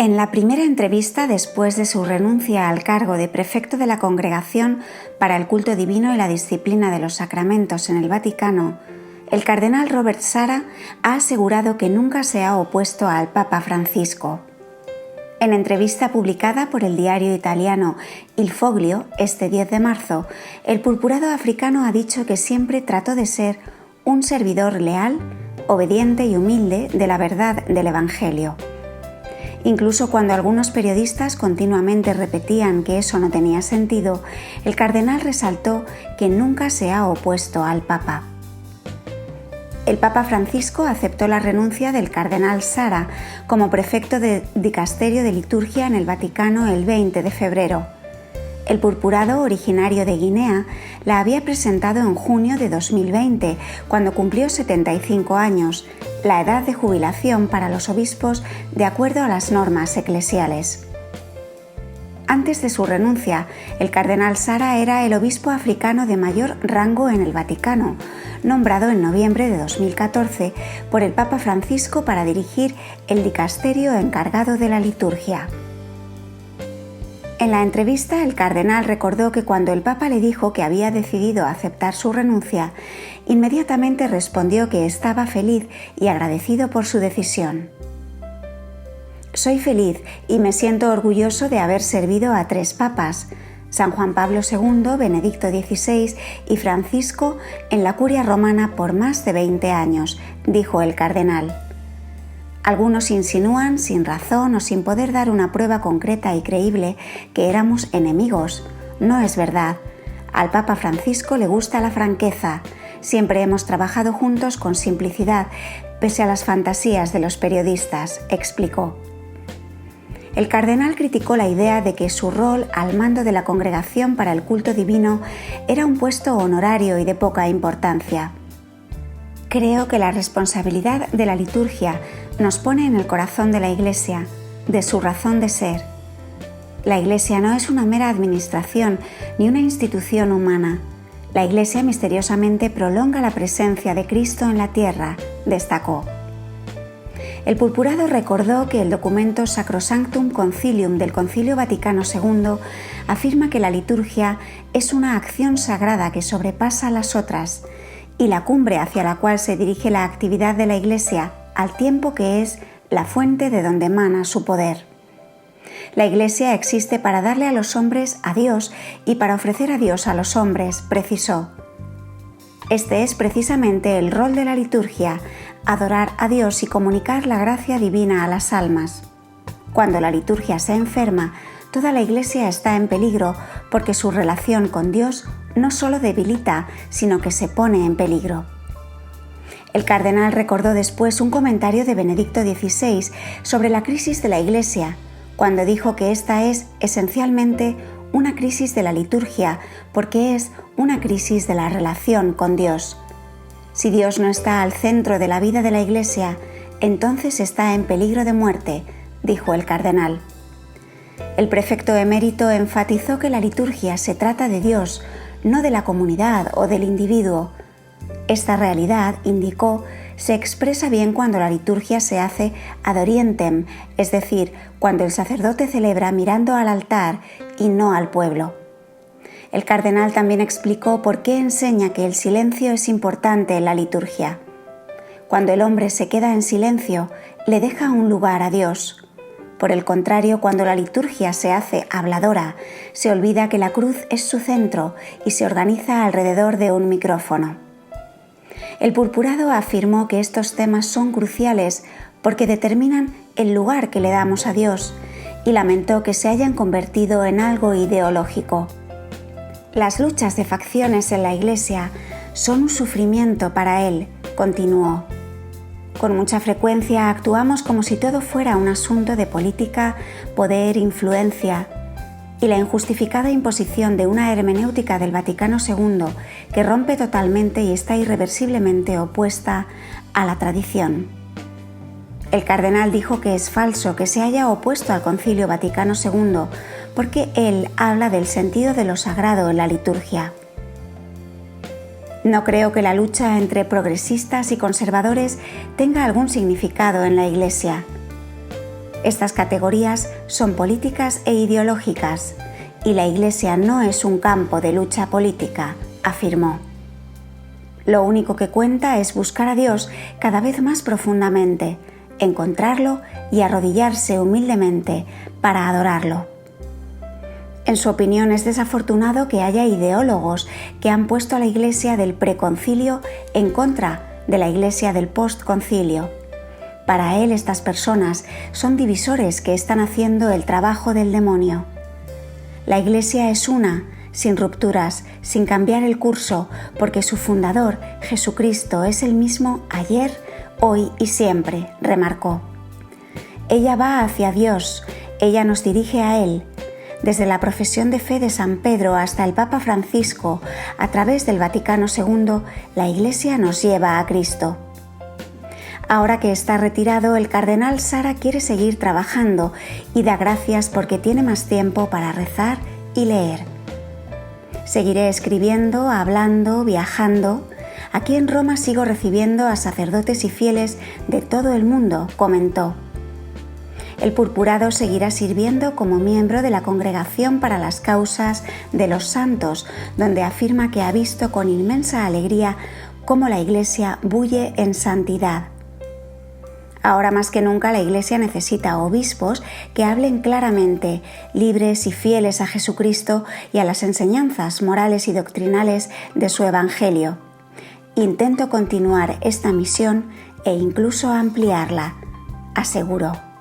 En la primera entrevista después de su renuncia al cargo de prefecto de la Congregación para el Culto Divino y la Disciplina de los Sacramentos en el Vaticano, el cardenal Robert Sarah ha asegurado que nunca se ha opuesto al Papa Francisco. En entrevista publicada por el diario italiano Il Foglio este 10 de marzo, el purpurado africano ha dicho que siempre trató de ser un servidor leal, obediente y humilde de la verdad del Evangelio. Incluso cuando algunos periodistas continuamente repetían que eso no tenía sentido, el cardenal resaltó que nunca se ha opuesto al Papa. El Papa Francisco aceptó la renuncia del cardenal Sarah como prefecto de dicasterio de liturgia en el Vaticano el 20 de febrero. El purpurado, originario de Guinea, la había presentado en junio de 2020, cuando cumplió 75 años, la edad de jubilación para los obispos de acuerdo a las normas eclesiales. Antes de su renuncia, el cardenal Sarah era el obispo africano de mayor rango en el Vaticano, nombrado en noviembre de 2014 por el Papa Francisco para dirigir el dicasterio encargado de la liturgia. En la entrevista, el cardenal recordó que cuando el Papa le dijo que había decidido aceptar su renuncia, inmediatamente respondió que estaba feliz y agradecido por su decisión. Soy feliz y me siento orgulloso de haber servido a 3 papas, San Juan Pablo II, Benedicto XVI y Francisco, en la curia romana por más de 20 años, dijo el cardenal. Algunos insinúan, sin razón o sin poder dar una prueba concreta y creíble, que éramos enemigos. No es verdad. Al Papa Francisco le gusta la franqueza. Siempre hemos trabajado juntos con simplicidad, pese a las fantasías de los periodistas, explicó. El cardenal criticó la idea de que su rol al mando de la Congregación para el Culto Divino era un puesto honorario y de poca importancia. Creo que la responsabilidad de la liturgia nos pone en el corazón de la Iglesia, de su razón de ser. La Iglesia no es una mera administración ni una institución humana. La Iglesia misteriosamente prolonga la presencia de Cristo en la tierra, destacó. El purpurado recordó que el documento Sacrosanctum Concilium del Concilio Vaticano II afirma que la liturgia es una acción sagrada que sobrepasa las otras y la cumbre hacia la cual se dirige la actividad de la Iglesia, al tiempo que es la fuente de donde emana su poder. La Iglesia existe para darle a los hombres a Dios y para ofrecer a Dios a los hombres, precisó. Este es precisamente el rol de la liturgia, adorar a Dios y comunicar la gracia divina a las almas. Cuando la liturgia se enferma, toda la Iglesia está en peligro porque su relación con Dios no solo debilita, sino que se pone en peligro. El cardenal recordó después un comentario de Benedicto XVI sobre la crisis de la Iglesia, cuando dijo que esta es esencialmente una crisis de la liturgia porque es una crisis de la relación con Dios. Si Dios no está al centro de la vida de la Iglesia, entonces está en peligro de muerte, dijo el cardenal. El prefecto emérito enfatizó que la liturgia se trata de Dios, no de la comunidad o del individuo. Esta realidad, indicó, se expresa bien cuando la liturgia se hace ad orientem, es decir, cuando el sacerdote celebra mirando al altar y no al pueblo. El cardenal también explicó por qué enseña que el silencio es importante en la liturgia. Cuando el hombre se queda en silencio, le deja un lugar a Dios. Por el contrario, cuando la liturgia se hace habladora, se olvida que la cruz es su centro y se organiza alrededor de un micrófono. El purpurado afirmó que estos temas son cruciales porque determinan el lugar que le damos a Dios y lamentó que se hayan convertido en algo ideológico. Las luchas de facciones en la Iglesia son un sufrimiento para él, continuó. Con mucha frecuencia actuamos como si todo fuera un asunto de política, poder, influencia y la injustificada imposición de una hermenéutica del Vaticano II que rompe totalmente y está irreversiblemente opuesta a la tradición. El cardenal dijo que es falso que se haya opuesto al Concilio Vaticano II porque él habla del sentido de lo sagrado en la liturgia. No creo que la lucha entre progresistas y conservadores tenga algún significado en la Iglesia. Estas categorías son políticas e ideológicas, y la Iglesia no es un campo de lucha política, afirmó. Lo único que cuenta es buscar a Dios cada vez más profundamente, encontrarlo y arrodillarse humildemente para adorarlo. En su opinión, es desafortunado que haya ideólogos que han puesto a la Iglesia del preconcilio en contra de la Iglesia del postconcilio. Para él, estas personas son divisores que están haciendo el trabajo del demonio. La Iglesia es una, sin rupturas, sin cambiar el curso, porque su fundador, Jesucristo, es el mismo ayer, hoy y siempre, remarcó. Ella va hacia Dios, ella nos dirige a Él. Desde la profesión de fe de San Pedro hasta el Papa Francisco, a través del Vaticano II, la Iglesia nos lleva a Cristo. Ahora que está retirado, el cardenal Sara quiere seguir trabajando y da gracias porque tiene más tiempo para rezar y leer. Seguiré escribiendo, hablando, viajando. Aquí en Roma sigo recibiendo a sacerdotes y fieles de todo el mundo, comentó. El purpurado seguirá sirviendo como miembro de la Congregación para las Causas de los Santos, donde afirma que ha visto con inmensa alegría cómo la Iglesia bulle en santidad. Ahora más que nunca la Iglesia necesita obispos que hablen claramente, libres y fieles a Jesucristo y a las enseñanzas morales y doctrinales de su Evangelio. Intento continuar esta misión e incluso ampliarla, aseguró.